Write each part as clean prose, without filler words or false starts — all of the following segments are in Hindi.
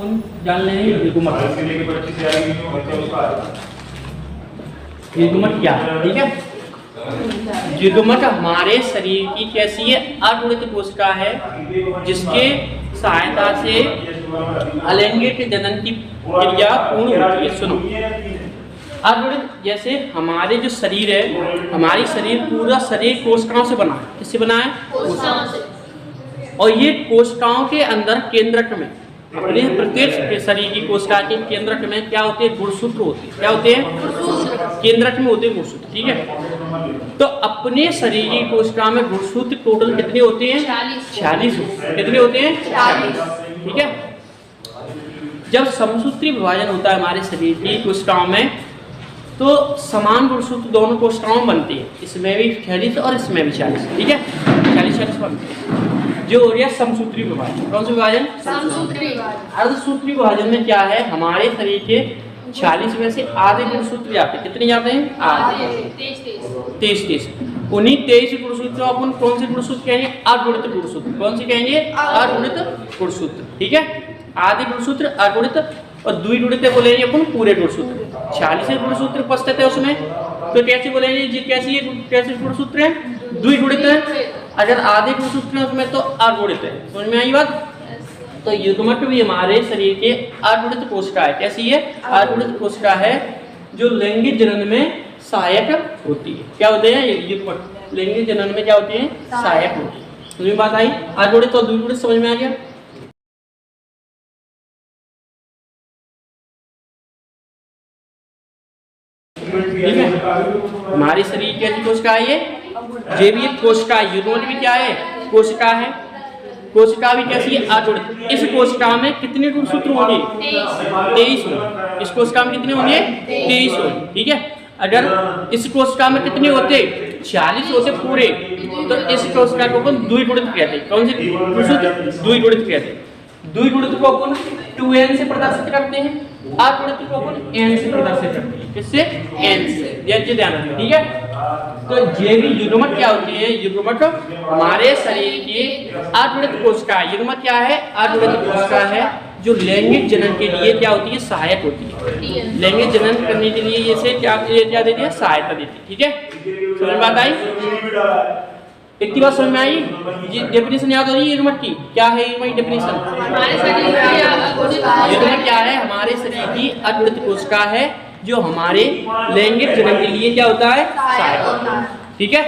अपन जान लेंगे युग्मक। युग्मक क्या है, ठीक है। युग्मक हमारे शरीर की कैसी है, अगुणित कोशिका है जिसके सहायता से अलैंगिक जनन की क्रिया पूर्ण होती है। सुनो, अगुणित जैसे हमारे जो शरीर है, हमारी शरीर पूरा शरीर कोशिकाओं से बना है। किससे बना है? कोशिकाओं से। और ये कोशिकाओं के अंदर केंद्रक में, अपने प्रत्येक शरीर की कोशिका के केंद्रक में क्या होते हैं? गुणसूत्र होते हैं। क्या होते हैं? केंद्रक में होते हैं गुणसूत्र, ठीक है। तो अपने शरीर की कोशिका में गुणसूत्र टोटल कितने होते हैं? 46। कितने होते हैं? 46, ठीक है। जब समसूत्री विभाजन होता है हमारे शरीर की कोशिकाओं में, तो समान गुणसूत्र दोनों कोशिकाओं में बनते हैं। इसमें भी 46 और इसमें भी 46, ठीक है। 46 बनते हैं जो हो गया समसूत्री विभाजन। कौन सा विभाजन? समसूत्री विभाजन। अर्धसूत्री विभाजन में क्या है? हमारे शरीर के 46 में से आधे गुणसूत्र जाते हैं। कितने जाते हैं? आधे। 23। उन्हीं 23 गुणसूत्रों अपन कौन से गुणसूत्र कहेंगे? अगुणित गुणसूत्र। कौन से कहेंगे? अगुणित गुणसूत्र, ठीक है। आधे गुणसूत्र अगुणित और द्विगुणित बोलेंगे अपन पूरे गुणसूत्र। 46 गुणसूत्र उपस्थित है उसमें, तो कैसे बोलेंगे? कैसे गुणसूत्र है? द्विगुणित है। अगर आधे गुणसूत्र है उसमें तो अगुणित है। समझ में आई बात? तो युग्मक भी हमारे शरीर के अगुणित कोशिका है। कैसी है? अगुणित कोशिका है जो लैंगिक जनन में सहायक होती है। क्या होते हैं युग्मक? लैंगिक जनन में क्या होती है? सहायक होती है। समझ में बात आई? अगुणित और द्विगुणित समझ में आ गया? ठीक है। हमारे शरीर की ऐसी कोशिका है ये भी एक कोशिका है। युग्मक भी क्या है? कोशिका है। कोशिका भी कैसी है? अगुणित। इस कोशिका में कितने गुणसूत्र होंगे? 23 होंगे। इस कोशिका में कितने होंगे? 23 होंगे, ठीक है। अगर इस कोशिका में कितने होते? 46 होते पूरे, तो इस कोशिका को अपन द्विगुणित कहते हैं। कौन से गुणसूत्र? द्विगुणित कहते हैं। द्विगुणित को अपन 2n से प्रदर्शित करते हैं, अगुणित को अपन n से प्रदर्शित करते हैं। किससे? n से। ये ध्यान रखना, ठीक है। तो ये भी युग्मक क्या होती है? युग्मक हमारे शरीर की अगुणित कोशिका है। युग्मक क्या है? अगुणित कोशिका है जो लैंगिक जनन के लिए क्या होती है? सहायक होती है। लैंगिक जनन करने के लिए ये से क्या देती है? सहायता देती है, ठीक है। समझ में बात आई? एक बात समझ में आई? ये डेफिनेशन याद हो रही है युग्मक की? क्या है युग्मक डेफिनेशन? हमारे शरीर की युग्मक क्या है? हमारे शरीर की अगुणित कोशिका है जो हमारे लैंगिक जनन के लिए क्या होता है? सहायक होता है, ठीक है।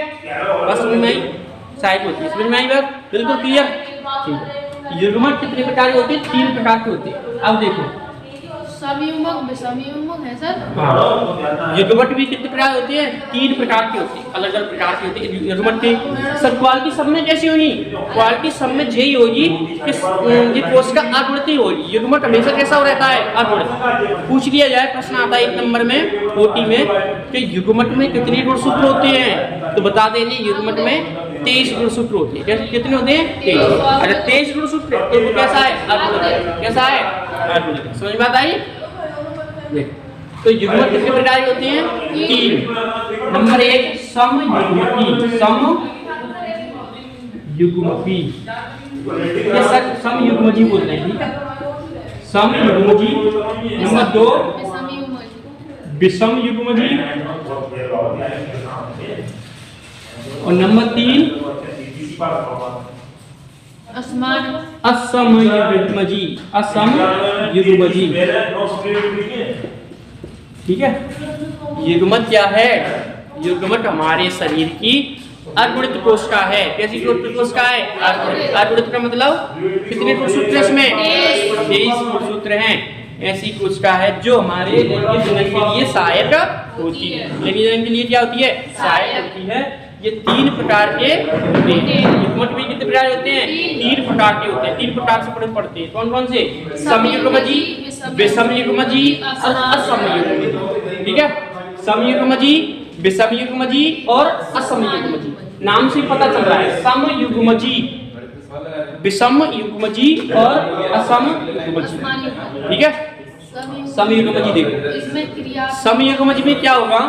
बस समझ में आई? सहायक होती है। समझ में आई बात? बिल्कुल क्लियर, ठीक है। युग्मक कितने प्रकार के होते हैं? 3 प्रकार के होते हैं। अब देखो, समयुग्मक, विषमयुग्मक है सर। हाँ, युग्मक भी कितने प्रकार होते हैं? 3 प्रकार के होते हैं। अलग अलग प्रकार के होते हैं युग्मक के। सब क्वालिटी सब में कैसी होगी? क्वालिटी सब में यही होगी कि ये कोशिका अगुणित ही होगी। युग्मक हमेशा कैसा रहता है? अगुणित। पूछ लिया जाए, प्रश्न आता है 1 नंबर में कोटि में कि युग्मक में कितने गुणसूत्र होते हैं, तो बता देंगे युग्मक में 23 गुणसूत्र होते हैं। कितने होते हैं? 23। अगर 23 गुणसूत्र तो वो कैसा है? अगुणित। कैसा है? अगुणित। समझ बात आई? देख, तो युग्मक कितने प्रकार के होते हैं? 3। नंबर 1 समयुग्मकी। समयुग्मकी, ये सब समयुग्मजी बोलते हैं, ठीक है। समयुग्मजी। नंबर 2 विषमयुग्मजी और नंबर 3 असमयुग्मजी। असमयुग्मजी, ठीक है। युग्मक क्या है? युग्मक हमारे शरीर की अगुणित कोशिका है। कैसी कोशिका है? अगुणित का मतलब कितने गुणसूत्र इसमें? 23 गुणसूत्र हैं। ऐसी कोशिका है जो हमारे लैंगिक जनन के लिए सहायक होती है। लैंगिक जनन के लिए क्या होती है? सहायक होती है। ये 3 प्रकार के होते हैं। युग्मक भी कितने प्रकार होते हैं? 3 प्रकार के होते हैं। 3 प्रकार से पढ़ते हैं। कौन कौन से? समयुग्मजी, विषमयुग्मजी और असमयुग्मजी, ठीक है। समयुग्मजी, विषमयुग्मजी और असमयुग्मजी। नाम से पता चल रहा है। समयुग्मजी, विषमयुग्मजी और असमयुग्मजी, ठीक है। समयुग्मजी देखो, समयुग्मजी में क्या होगा?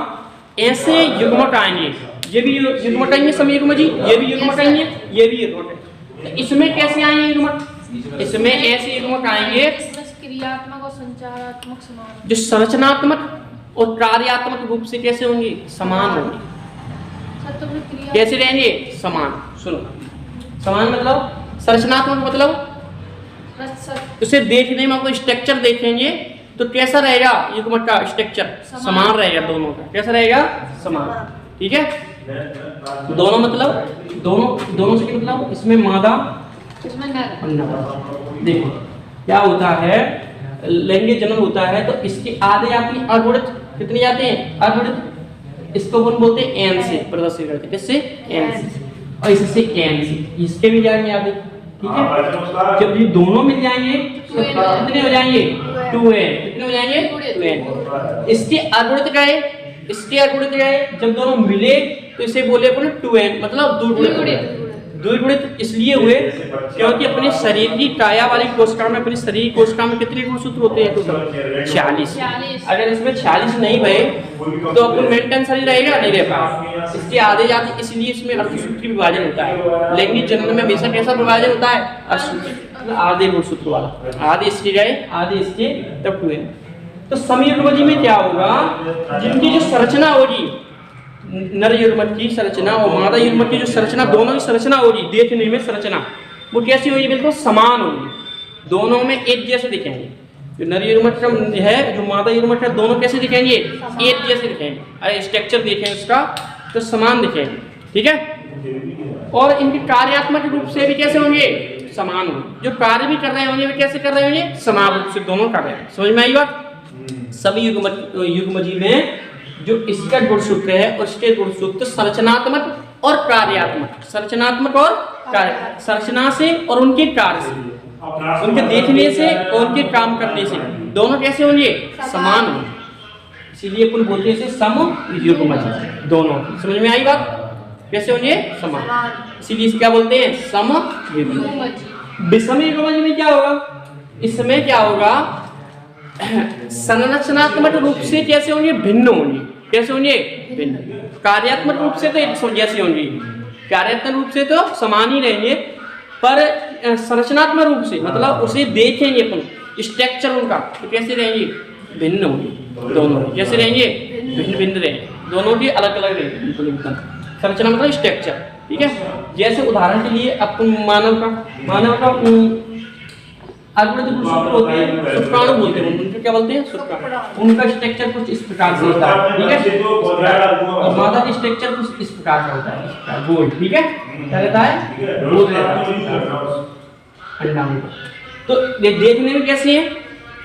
ऐसे युग्मक आएंगे, ये भी युग्मक आएंगे समयुग्मजी, ये भी युग्मक आएंगे, ये भी युग्मक आएंगे। तो इसमें कैसे आएंगे युग्मक? इसमें ऐसे युग्मक आएंगे क्रियात्मक और संचारात्मक समान। जो संरचनात्मक और कार्यात्मक रूप से कैसे होंगे? समान होंगे। सर तो फिर क्रिया कैसे रहेंगे? समान। सुनो, समान मतलब संरचनात्मक मतलब उसे देखने में आपको स्ट्रक्चर देखेंगे तो कैसा रहेगा? युग्मक का स्ट्रक्चर समान रहेगा दोनों का। कैसा रहेगा? समान। ठीक है, दोनों मतलब दोनों से मतलब इसमें मादा इसमें नर। देखो क्या होता है, लैंगिक जनन होता है तो इसके आधे आती अगुणित कितने जाते हैं? अगुणित। इसको कौन बोलते हैं? एन से प्रदर्शित करते हैं। किससे? एन से। और इससे एन से इसके भी जाएंगे आधे। ठीक है, जब ये दोनों मिल जाएंगे तो कितने हो जाएंगे? 2n। कितने हो जाएंगे? 2n। इसके अगुणित गए, इसके अगुणित गए, जब दोनों मिले तो इसे बोले अपन 2n मतलब द्विगुणित। द्विगुणित इसलिए हुए क्योंकि अपने शरीर की काया वाली कोशिका में, अपनी शरीर की कोशिका में कितने गुणसूत्र होते हैं? टोटल 46। अगर इसमें 46 नहीं भरे तो अपन मेंटेन शरीर रहेगा? नहीं रह पाएगा। इसके आधे जाते, इसलिए इसमें अर्धसूत्री विभाजन होता है। लैंगिक जनन में हमेशा कैसा विभाजन होता है? अर्धसूत्री, आधे गुणसूत्र वाला। आधे इसके गए, आधे इसके, तब 2n। तो समयुग्मजी में क्या होगा? जिनकी जो संरचना होगी, नर युग्मक की संरचना और मादा युग्मक की जो संरचना, दोनों की संरचना होगी देखने में, संरचना वो कैसी होगी? बिल्कुल समान होगी। दोनों में एक जैसे दिखेंगे। जो नर युग्मक है, जो मादा युग्मक है, दोनों कैसे दिखेंगे? एक जैसे दिखेंगे। अरे स्ट्रक्चर देखें उसका तो समान दिखेंगे। ठीक है, और इनके कार्यात्मक रूप से भी कैसे होंगे? समान होंगे। जो कार्य भी कर रहे होंगे वे कैसे कर रहे होंगे? समान रूप से दोनों कर रहे हैं। समझ में आई बात? सभी युग्मजी में जो इसका गुणसूत्र है और इसके गुणसूत्र संरचनात्मक और कार्यात्मक, संरचनात्मक और कार्य, संरचना से और उनके कार्य से, उनके देखने से और उनके काम करने से दोनों कैसे होंगे? समान होंगे। इसीलिए अपन बोलते हैं समयुग्मजी दोनों। समझ में आई बात? कैसे होंगे? समान। इसीलिए इसे क्या बोलते हैं? समयुग्मजी। विषमयुग्मजी में क्या होगा? इसमें क्या होगा? संरचनात्मक रूप से कैसे होंगे? भिन्न होंगे। कैसे होंगे? भिन्न। कार्यात्मक रूप से तो एक जैसे होंगे, कार्यात्मक रूप से तो समान ही रहेंगे, पर संरचनात्मक रूप से मतलब उसे देखेंगे अपन स्ट्रक्चर उनका तो कैसे रहेंगे? भिन्न होंगे। दोनों कैसे रहेंगे? भिन्न भिन्न रहेंगे। दोनों के अलग अलग रहेंगे बिल्कुल एकदम। संरचना मतलब स्ट्रक्चर। ठीक है, जैसे उदाहरण के लिए अपन मानव का अगुणित गुणसूत्र होते हैं, शुक्राणु बोलते हैं। उनको क्या बोलते हैं? शुक्राणु। उनका स्ट्रक्चर कुछ इस प्रकार से होता है। ठीक है, और मादा का स्ट्रक्चर कुछ इस प्रकार का होता है, गोल। ठीक है, क्या रहता है? गोल रहता है अंडा में। तो देखने में कैसे है?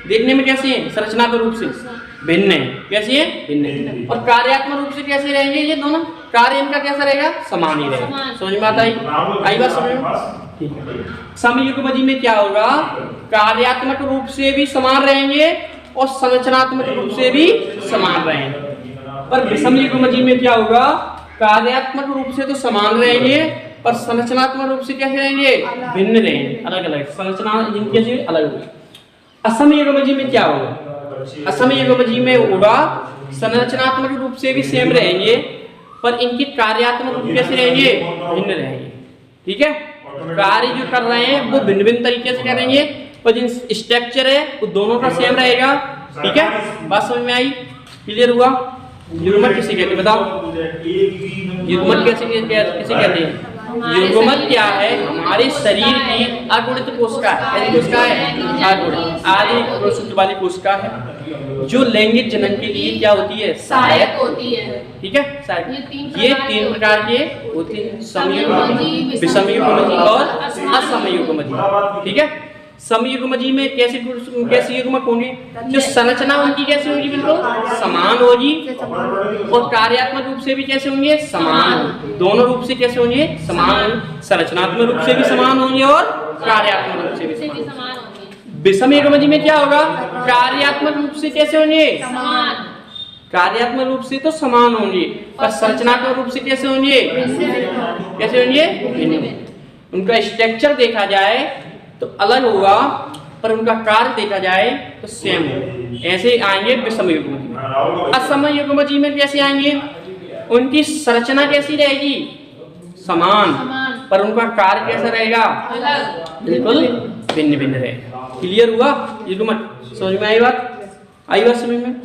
देखने में कैसे है? संरचनात्मक रूप से भिन्न है। कैसे है? भिन्न है। और कार्यात्मक रूप से कैसे रहेंगे ये दोनों? कार्य इनका कैसा रहेगा? समान ही रहेगा। समझ में आता है? आई बात समझ में? ठीक है। समयुग्मजी में क्या होगा? कार्यात्मक रूप से भी समान रहेंगे और संरचनात्मक रूप से भी समान रहेंगे। पर विषमयुग्मजी में क्या होगा? कार्यात्मक रूप से तो समान रहेंगे पर संरचनात्मक रूप से कैसे रहेंगे? भिन्न रहेंगे, अलग अलग संरचना जिनकी से अलग होगी। असमयुग्मजी में क्या होगा? असमयुग्मजी में होगा संरचनात्मक रूप से भी सेम रहेंगे पर इनकी कार्यात्मक रूप कैसे रहेंगे? भिन्न रहेंगे। ठीक है, कार्य जो कर रहे हैं वो भिन्न भिन्न तरीके से करेंगे पर जिन स्ट्रक्चर है वो दोनों का सेम रहेगा। ठीक है, बात समझ में आई? क्लियर हुआ? युग्मक किसे कहते हैं बताओ? युग्मक किसे कहते हैं? युग्मक क्या है? हमारे शरीर की अगुणित कोशिका है। ऐसी कोशिका है अगुणित, आदि गुणसूत्र वाली कोशिका है जो लैंगिक जनन के लिए क्या होती है? सहायक होती है। ठीक है, सहायक। ये तीन प्रकार के होते हैं, समयुग्मजी, विषमयुग्मजी और असमयुग्मजी। ठीक है, समयुग्मजी में कैसे युग्मक होंगे? जो संरचना उनकी कैसे होगी? बिल्कुल समान होगी और कार्यात्मक रूप से भी कैसे होंगे? समान। दोनों रूप से कैसे होंगे? समान। संरचनात्मक रूप से भी समान होंगे और कार्यात्मक रूप से भी समान होंगे। विषमयुग्मजी में क्या होगा? कार्यात्मक रूप से कैसे होंगे? समान। कार्यात्मक रूप से तो समान होंगे पर संरचनात्मक रूप से कैसे होंगे? कैसे होंगे? उनका स्ट्रक्चर देखा जाए तो अलग होगा पर उनका कार्य देखा जाए तो सेम होगा। ऐसे आएंगे विषमयुग्मजी में। असमयुग्मजी में कैसे आएंगे? उनकी संरचना कैसी रहेगी? समान पर उनका कार्य कैसा रहेगा? बिल्कुल भिन्न भिन्न रहे। क्लियर हुआ? ये मत समझ में आई बात? आई बात समझ में?